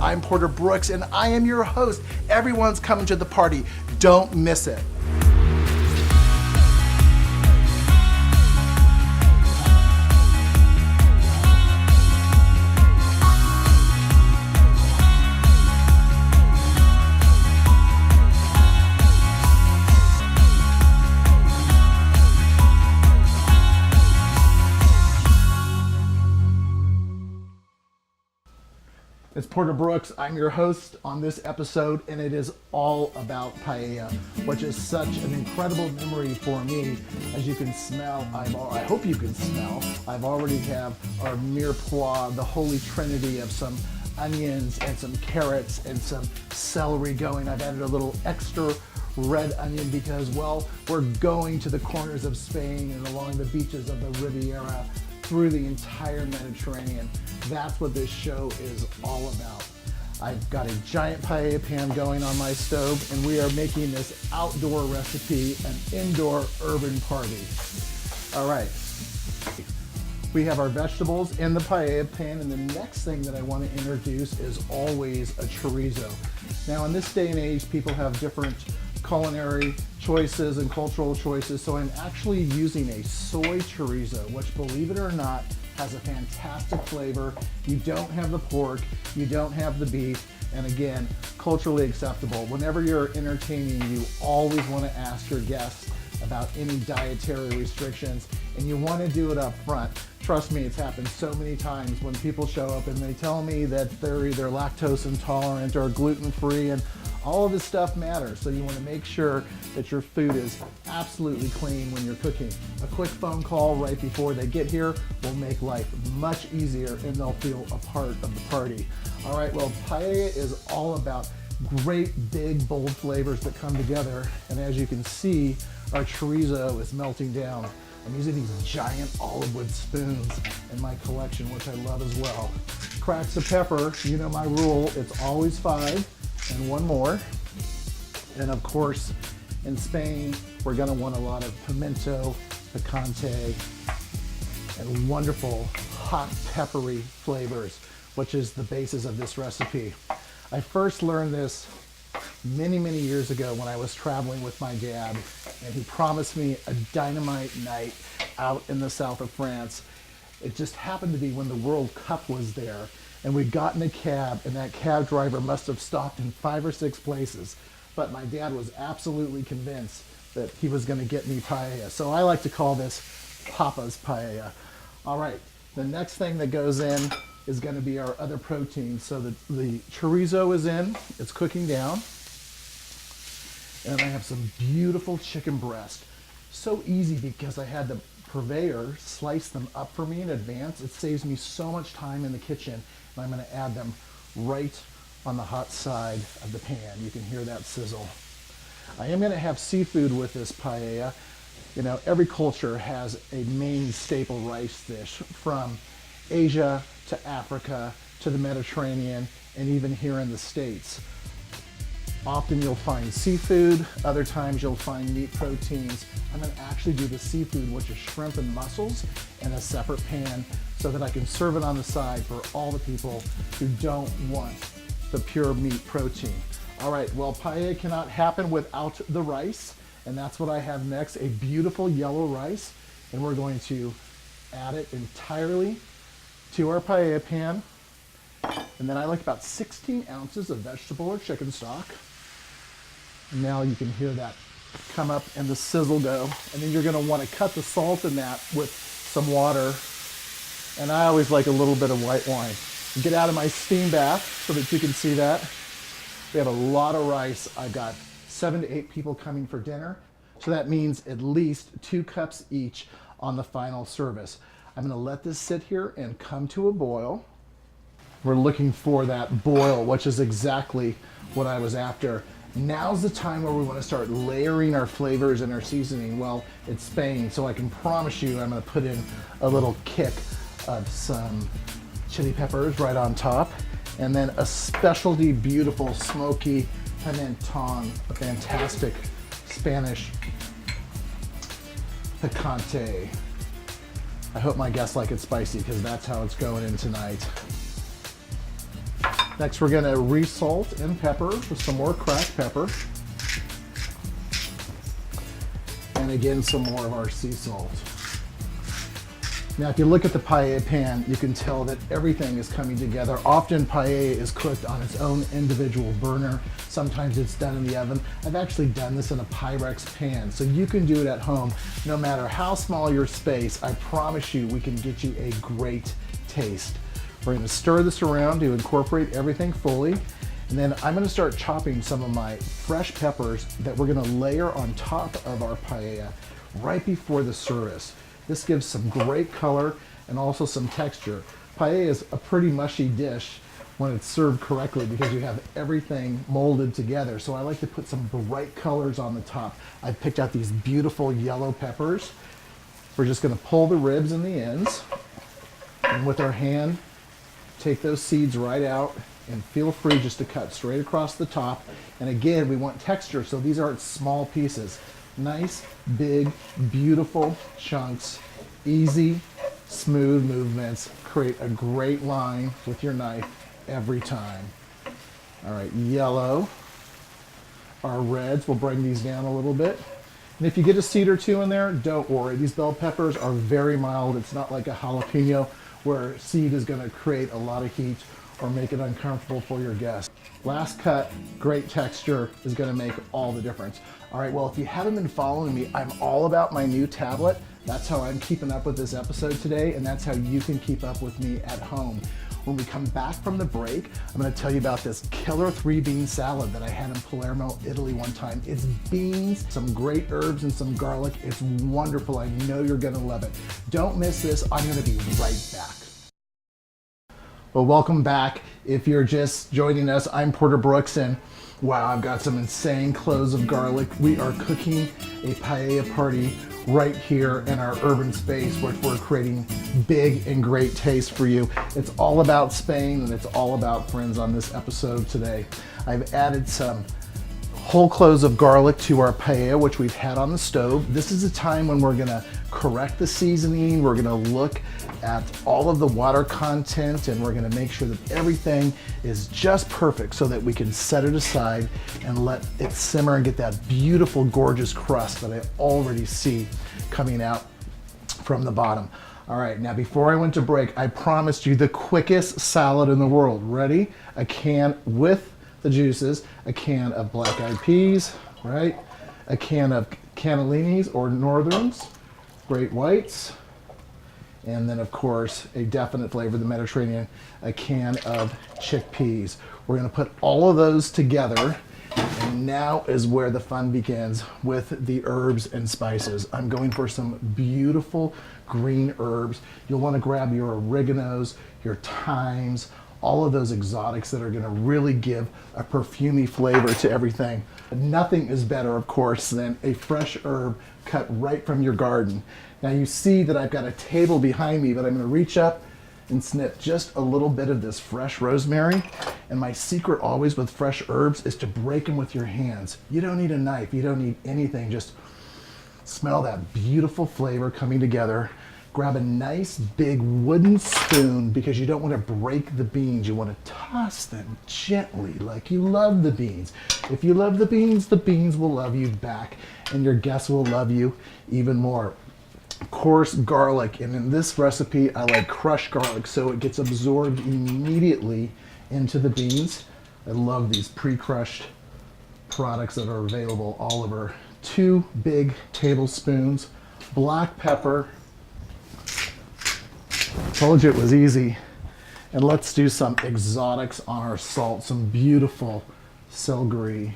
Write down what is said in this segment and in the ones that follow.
I'm Porter Brooks and I am your host. Everyone's coming to the party. Don't miss it. It's Porter Brooks. I'm your host on this episode, and it is all about paella, which is such an incredible memory for me. As you can smell, I hope you can smell, I've already have our mirepoix, the holy trinity of some onions and some carrots and some celery going. I've added a little extra red onion because, well, we're going to the corners of Spain and along the beaches of the Riviera through the entire Mediterranean. That's what this show is all about. I've got a giant paella pan going on my stove, and we are making this outdoor recipe an indoor urban party. All right, we have our vegetables in the paella pan, and the next thing that I want to introduce is always a chorizo. Now, in this day and age, people have different culinary choices and cultural choices, so I'm actually using a soy chorizo, which, believe it or not, has a fantastic flavor. You don't have the pork, you don't have the beef, and again, culturally acceptable. Whenever you're entertaining, you always want to ask your guests about any dietary restrictions, and you want to do it up front. Trust me, it's happened so many times when people show up and they tell me that they're either lactose intolerant or gluten-free, and all of this stuff matters, so you want to make sure that your food is absolutely clean when you're cooking. A quick phone call right before they get here will make life much easier, and they'll feel a part of the party. All right, well, paella is all about great, big, bold flavors that come together, and as you can see, our chorizo is melting down. I'm using these giant olive wood spoons in my collection, which I love as well. Cracks of pepper, you know my rule, it's always 5. And one more. And of course, in Spain, we're gonna want a lot of pimento, picante, and wonderful hot peppery flavors, which is the basis of this recipe. I first learned this many, many years ago when I was traveling with my dad, and he promised me a dynamite night out in the south of France. It just happened to be when the World Cup was there, and we got in a cab, and that cab driver must have stopped in 5 or 6 places. But my dad was absolutely convinced that he was going to get me paella. So I like to call this Papa's paella. All right, the next thing that goes in is going to be our other protein. So the chorizo is in, it's cooking down. And I have some beautiful chicken breast. So easy because I had the purveyor slice them up for me in advance. It saves me so much time in the kitchen. And I'm going to add them right on the hot side of the pan. You can hear that sizzle. I am going to have seafood with this paella. You know, every culture has a main staple rice dish, from Asia to Africa to the Mediterranean, and even here in the States. Often you'll find seafood, other times you'll find meat proteins. I'm going to actually do the seafood, which is shrimp and mussels, in a separate pan so that I can serve it on the side for all the people who don't want the pure meat protein. All right, well, paella cannot happen without the rice, and that's what I have next, a beautiful yellow rice, and we're going to add it entirely to our paella pan. And then I like about 16 ounces of vegetable or chicken stock. And now you can hear that come up and the sizzle go. And then you're gonna wanna cut the salt in that with some water. And I always like a little bit of white wine. Get out of my steam bath so that you can see that. We have a lot of rice. I've got 7 to 8 people coming for dinner. So that means at least 2 cups each on the final service. I'm gonna let this sit here and come to a boil. We're looking for that boil, which is exactly what I was after. Now's the time where we want to start layering our flavors and our seasoning. Well, it's Spain, so I can promise you I'm going to put in a little kick of some chili peppers right on top, and then a specialty beautiful smoky pimenton, a fantastic Spanish picante. I hope my guests like it spicy because that's how it's going in tonight. Next, we're gonna resalt and pepper with some more cracked pepper. And again, some more of our sea salt. Now, if you look at the paella pan, you can tell that everything is coming together. Often paella is cooked on its own individual burner. Sometimes it's done in the oven. I've actually done this in a Pyrex pan, so you can do it at home. No matter how small your space, I promise you we can get you a great taste. We're gonna stir this around to incorporate everything fully. And then I'm gonna start chopping some of my fresh peppers that we're gonna layer on top of our paella right before the service. This gives some great color and also some texture. Paella is a pretty mushy dish when it's served correctly because you have everything molded together. So I like to put some bright colors on the top. I picked out these beautiful yellow peppers. We're just gonna pull the ribs and the ends, and with our hand, take those seeds right out, and feel free just to cut straight across the top. And again, we want texture, so these aren't small pieces. Nice, big, beautiful chunks, easy, smooth movements. Create a great line with your knife every time. All right, yellow. Our reds, we'll bring these down a little bit. And if you get a seed or two in there, don't worry. These bell peppers are very mild. It's not like a jalapeno where seed is gonna create a lot of heat or make it uncomfortable for your guests. Last cut, great texture is gonna make all the difference. All right, well, if you haven't been following me, I'm all about my new tablet. That's how I'm keeping up with this episode today, and that's how you can keep up with me at home. When we come back from the break, I'm gonna tell you about this killer 3-bean salad that I had in Palermo, Italy one time. It's beans, some great herbs, and some garlic. It's wonderful. I know you're gonna love it. Don't miss this. I'm gonna be right back. Well, welcome back. If you're just joining us, I'm Porter Brooks, and wow, I've got some insane cloves of garlic. We are cooking a paella party right here in our urban space, which we're creating big and great taste for you. It's all about Spain, and it's all about friends on this episode today. I've added some whole cloves of garlic to our paella, which we've had on the stove. This is a time when we're gonna correct the seasoning. We're gonna look at all of the water content, and we're gonna make sure that everything is just perfect so that we can set it aside and let it simmer and get that beautiful, gorgeous crust that I already see coming out from the bottom. All right, now before I went to break, I promised you the quickest salad in the world. Ready? A can with the juices, a can of black-eyed peas, right? A can of cannellinis or northerns, great whites, and then of course a definite flavor of the Mediterranean, a can of chickpeas. We're gonna put all of those together, and now is where the fun begins with the herbs and spices. I'm going for some beautiful green herbs. You'll wanna grab your oreganos, your thymes, all of those exotics that are gonna really give a perfumey flavor to everything. Nothing is better, of course, than a fresh herb cut right from your garden. Now you see that I've got a table behind me, but I'm gonna reach up and snip just a little bit of this fresh rosemary. And my secret always with fresh herbs is to break them with your hands. You don't need a knife, you don't need anything, just smell that beautiful flavor coming together. Grab a nice big wooden spoon because you don't want to break the beans. You want to toss them gently like you love the beans. If you love the beans will love you back, and your guests will love you even more. Coarse garlic, and in this recipe I like crushed garlic so it gets absorbed immediately into the beans. I love these pre-crushed products that are available all over. 2 big tablespoons black pepper. Told you it was easy. And let's do some exotics on our salt. Some beautiful celery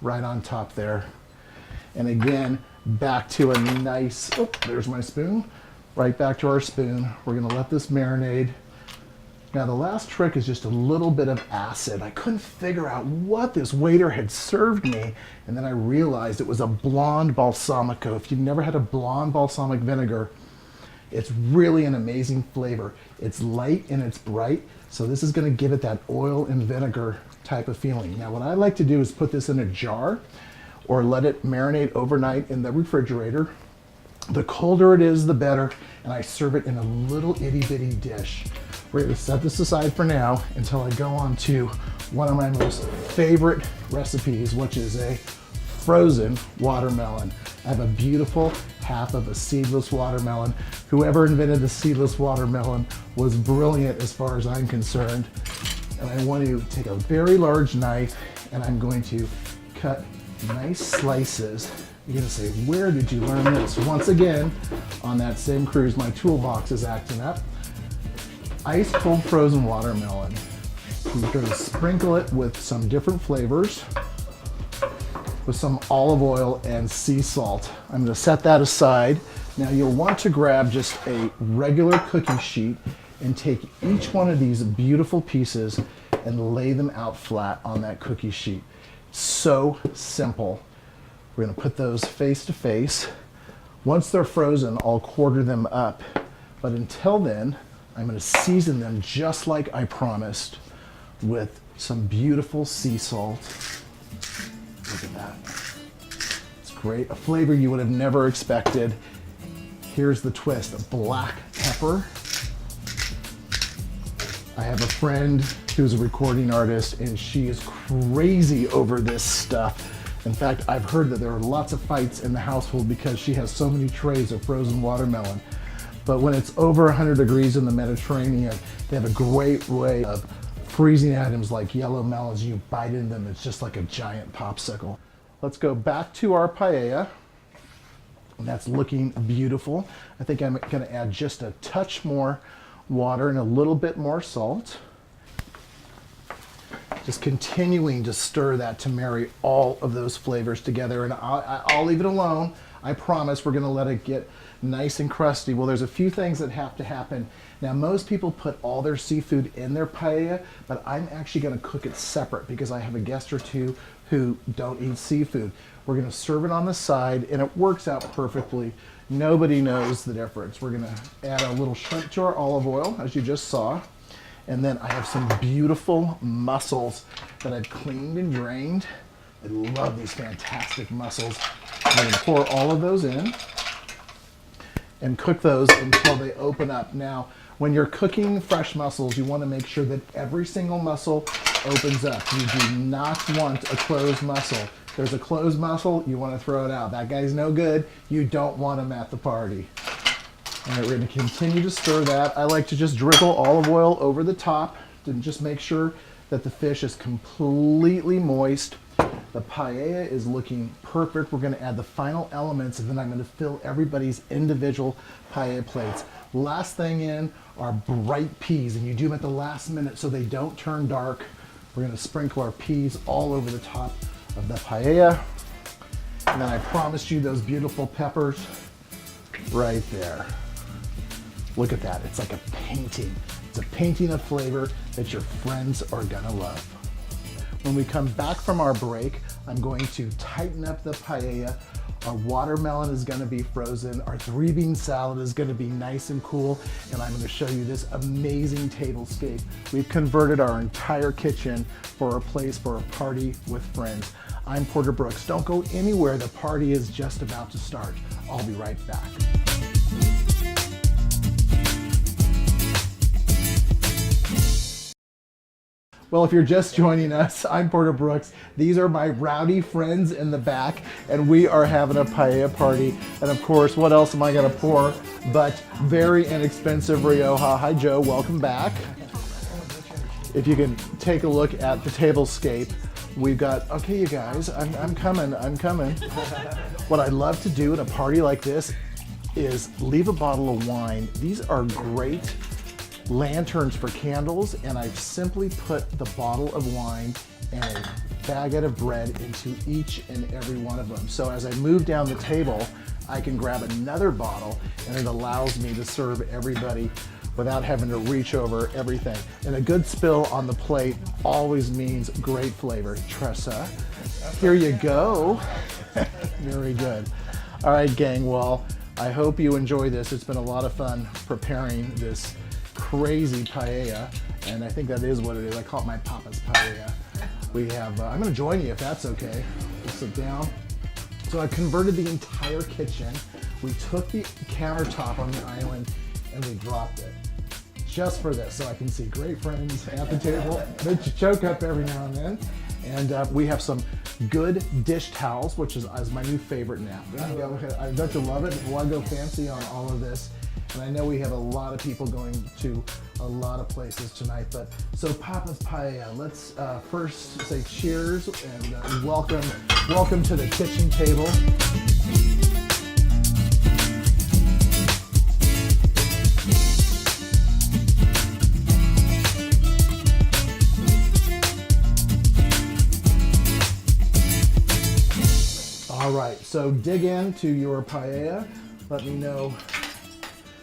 right on top there. And again, back to a nice, oh, there's my spoon. Right back to our spoon. We're gonna let this marinate. Now the last trick is just a little bit of acid. I couldn't figure out what this waiter had served me, and then I realized it was a blonde balsamico. If you've never had a blonde balsamic vinegar, it's really an amazing flavor. It's light and it's bright, so this is gonna give it that oil and vinegar type of feeling. Now what I like to do is put this in a jar or let it marinate overnight in the refrigerator. The colder it is, the better, and I serve it in a little itty bitty dish. We're gonna set this aside for now until I go on to one of my most favorite recipes, which is a frozen watermelon. I have a beautiful half of a seedless watermelon. Whoever invented the seedless watermelon was brilliant as far as I'm concerned. And I want to take a very large knife and I'm going to cut nice slices. You're gonna say, where did you learn this? Once again, on that same cruise, my toolbox is acting up. Ice cold frozen watermelon. We're gonna sprinkle it with some different flavors, with some olive oil and sea salt. I'm gonna set that aside. Now you'll want to grab just a regular cookie sheet and take each one of these beautiful pieces and lay them out flat on that cookie sheet. So simple. We're gonna put those face to face. Once they're frozen, I'll quarter them up. But until then, I'm gonna season them just like I promised with some beautiful sea salt. Look at that. It's great, a flavor you would have never expected. Here's the twist, a black pepper. I have a friend who's a recording artist and she is crazy over this stuff. In fact, I've heard that there are lots of fights in the household because she has so many trays of frozen watermelon. But when it's over 100 degrees in the Mediterranean, they have a great way of freezing items like yellow melons. You bite into them, it's just like a giant popsicle. Let's go back to our paella. And that's looking beautiful. I think I'm gonna add just a touch more water and a little bit more salt. Just continuing to stir that to marry all of those flavors together, and I'll leave it alone. I promise. We're gonna let it get nice and crusty. Well, there's a few things that have to happen. Now, most people put all their seafood in their paella, but I'm actually gonna cook it separate because I have a guest or two who don't eat seafood. We're gonna serve it on the side, and it works out perfectly. Nobody knows the difference. We're gonna add a little shrimp to our olive oil, as you just saw. And then I have some beautiful mussels that I've cleaned and drained. I love these fantastic mussels. I'm gonna pour all of those in and cook those until they open up. Now, when you're cooking fresh mussels, you wanna make sure that every single mussel opens up. You do not want a closed mussel. If there's a closed mussel, you wanna throw it out. That guy's no good. You don't want him at the party. All right, we're gonna continue to stir that. I like to just drizzle olive oil over the top to just make sure that the fish is completely moist. The paella is looking perfect. We're gonna add the final elements and then I'm gonna fill everybody's individual paella plates. Last thing in are bright peas, and you do them at the last minute so they don't turn dark. We're gonna sprinkle our peas all over the top of the paella. And then I promised you those beautiful peppers right there. Look at that, it's like a painting. It's a painting of flavor that your friends are gonna love. When we come back from our break, I'm going to tighten up the paella. Our watermelon is gonna be frozen. Our 3-bean salad is gonna be nice and cool. And I'm gonna show you this amazing tablescape. We've converted our entire kitchen for a place for a party with friends. I'm Porter Brooks. Don't go anywhere, the party is just about to start. I'll be right back. Well, if you're just joining us, I'm Porter Brooks. These are my rowdy friends in the back, and we are having a paella party. And of course, what else am I gonna pour but very inexpensive Rioja. Hi, Joe, welcome back. If you can take a look at the tablescape, we've got, okay, you guys, I'm coming. What I love to do at a party like this is leave a bottle of wine. These are great lanterns for candles, and I've simply put the bottle of wine and a baguette of bread into each and every one of them. So as I move down the table, I can grab another bottle, and it allows me to serve everybody without having to reach over everything. And a good spill on the plate always means great flavor. Tressa, here you go. Very good. All right, gang, well, I hope you enjoy this. It's been a lot of fun preparing this crazy paella, and I think that is what it is. I call it my papa's paella. We have, I'm gonna join you if that's okay. We'll sit down. So I converted the entire kitchen. We took the countertop on the island and we dropped it. just for this, so I can see great friends at the table. They choke up every now and then. And we have some good dish towels, which is my new favorite now. Don't you love it? I want to go fancy on all of this. And I know we have a lot of people going to a lot of places tonight, but so Papa's Paella. Let's first say cheers and welcome to the kitchen table. All right, so dig into your paella. Let me know.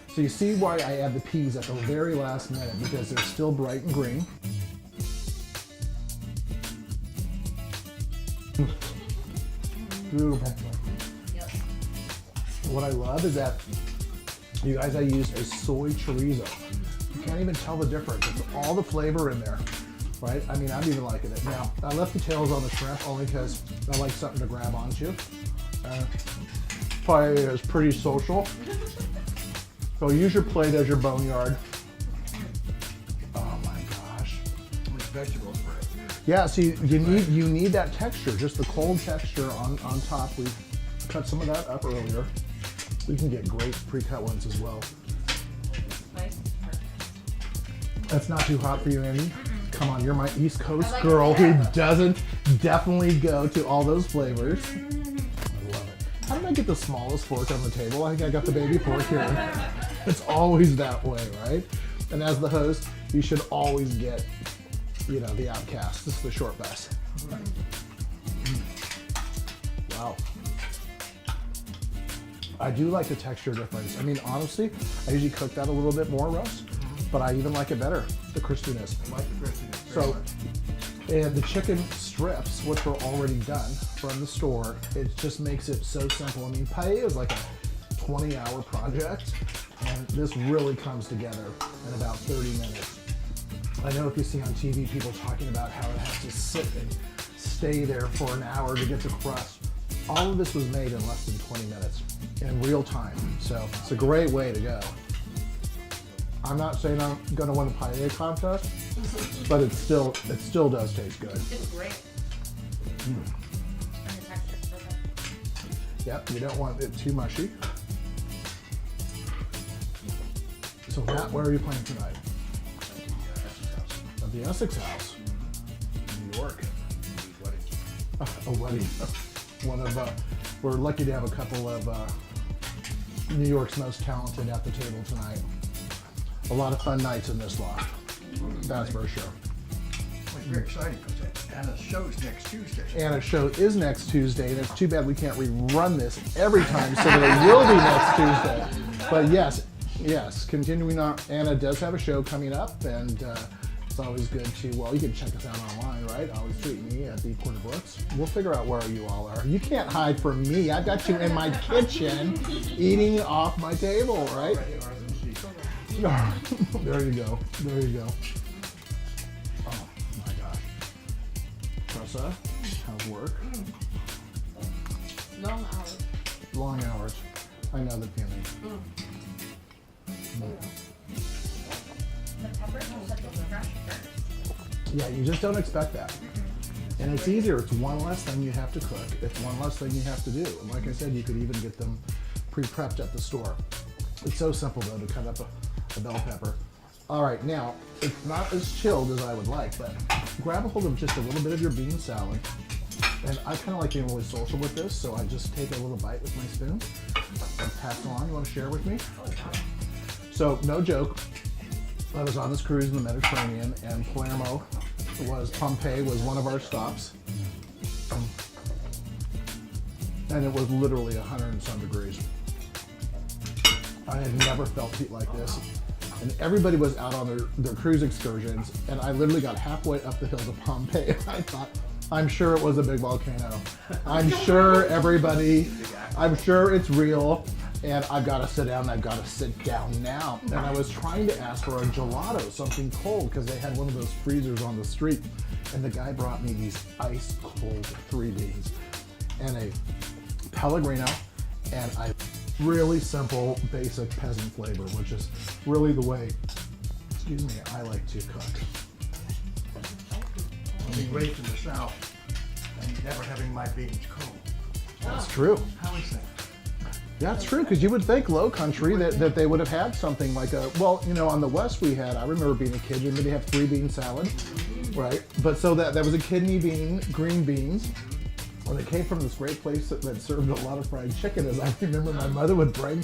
So you see why I add the peas at the very last minute, because they're still bright and green. Beautiful. Yep. What I love is that, you guys, I used a soy chorizo. You can't even tell the difference. It's all the flavor in there, right? I mean, I'm even liking it. Now, I left the tails on the shrimp only because I like something to grab onto. Paella is pretty social. So use your plate as your boneyard. Oh my gosh. Vegetable spread. Yeah, see, you need that texture, just the cold texture on top. We cut some of that up earlier. We can get great pre-cut ones as well. That's not too hot for you, Andy? Come on, you're my East Coast girl who doesn't definitely go to all those flavors. I love it. How did I get the smallest fork on the table? I think I got the baby fork here. It's always that way, right? And as the host, you should always get, the outcast. This is the short bus. Wow. I do like the texture difference. I mean, honestly, I usually cook that a little bit more, Russ, but I even like it better, the crispiness. I like the crispiness. So, and the chicken strips, which were already done from the store, it just makes it so simple. I mean, paella is like a 20-hour project, and this really comes together in about 30 minutes. I know if you see on TV people talking about how it has to sit and stay there for an hour to get the crust. All of this was made in less than 20 minutes in real time. So it's a great way to go. I'm not saying I'm gonna win a paella contest, but it still does taste good. It's great. And the texture is perfect. Yep, you don't want it too mushy. So Matt, where are you playing tonight? At the Essex House. New York. A wedding. One of we're lucky to have a couple of New York's most talented at the table tonight. A lot of fun nights in this loft. That's for sure. Well, it's very exciting because Anna's show's next Tuesday. Anna's show is next Tuesday, and it's too bad we can't rerun this every time, so that it will be next Tuesday. But yes, continuing on, Anna does have a show coming up, and it's always good to, well, you can check us out online, right? Always tweet me at the Porter Brooks. We'll figure out where you all are. You can't hide from me. I've got you in my kitchen, eating off my table, right? There you go. There you go. Oh my gosh. Tressa, how's work? Long hours. Long hours. I know the feeling. The peppers have such a fresh burn. Yeah, you just don't expect that. And it's easier. It's one less thing you have to cook. It's one less thing you have to do. And like I said, you could even get them pre-prepped at the store. It's so simple though to cut up a bell pepper. All right, now, it's not as chilled as I would like, but grab a hold of just a little bit of your bean salad. And I kind of like being really social with this, so I just take a little bite with my spoon and pass it along. You want to share with me? So, no joke, I was on this cruise in the Mediterranean, and Pompeii was one of our stops. And it was literally 100 and some degrees. I had never felt heat like this. And everybody was out on their cruise excursions, and I literally got halfway up the hill to Pompeii. I thought, I'm sure it was a big volcano. I'm sure I'm sure it's real, and I've got to sit down, and I've got to sit down now. And I was trying to ask for a gelato, something cold, because they had one of those freezers on the street. And the guy brought me these ice cold 3 beans and a Pellegrino, and really simple, basic peasant flavor, which is really the way excuse me, I like to cook. Being raised in the South and never having my beans cold. That's true. How is that? Yeah, it's true, because you would think low country that they would have had something like a, well, you know, on the West we had, I remember being a kid, they have 3-bean salad, right? But so that was a kidney bean, green beans. Well, they came from this great place that served a lot of fried chicken, as I remember my mother would bring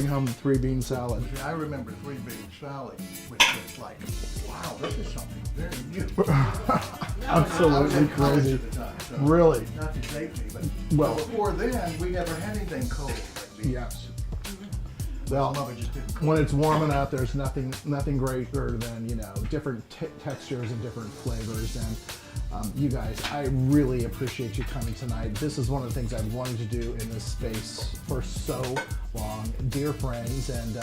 home 3-bean salad. See, I remember 3-bean salad, which was like, wow, this is something very new. Absolutely I was in college crazy. at the time, so Really? Not to date me, but Well- before then, we never had anything cold like beans. Yes. My Well, mother just didn't cook. when it's warming up, there's nothing greater than, you know, different textures and different flavors. And you guys, I really appreciate you coming tonight. This is one of the things I've wanted to do in this space for so long. Dear friends, and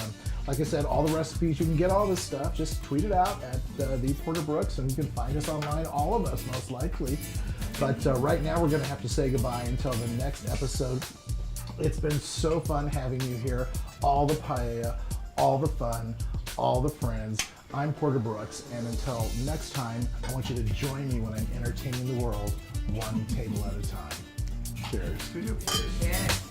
like I said, all the recipes, you can get all this stuff. Just tweet it out at the Porter Brooks, and you can find us online, all of us most likely. But right now, we're going to have to say goodbye until the next episode. It's been so fun having you here. All the paella, all the fun, all the friends. I'm Porter Brooks, and until next time, I want you to join me when I'm entertaining the world one table at a time. Cheers. To you. Yes.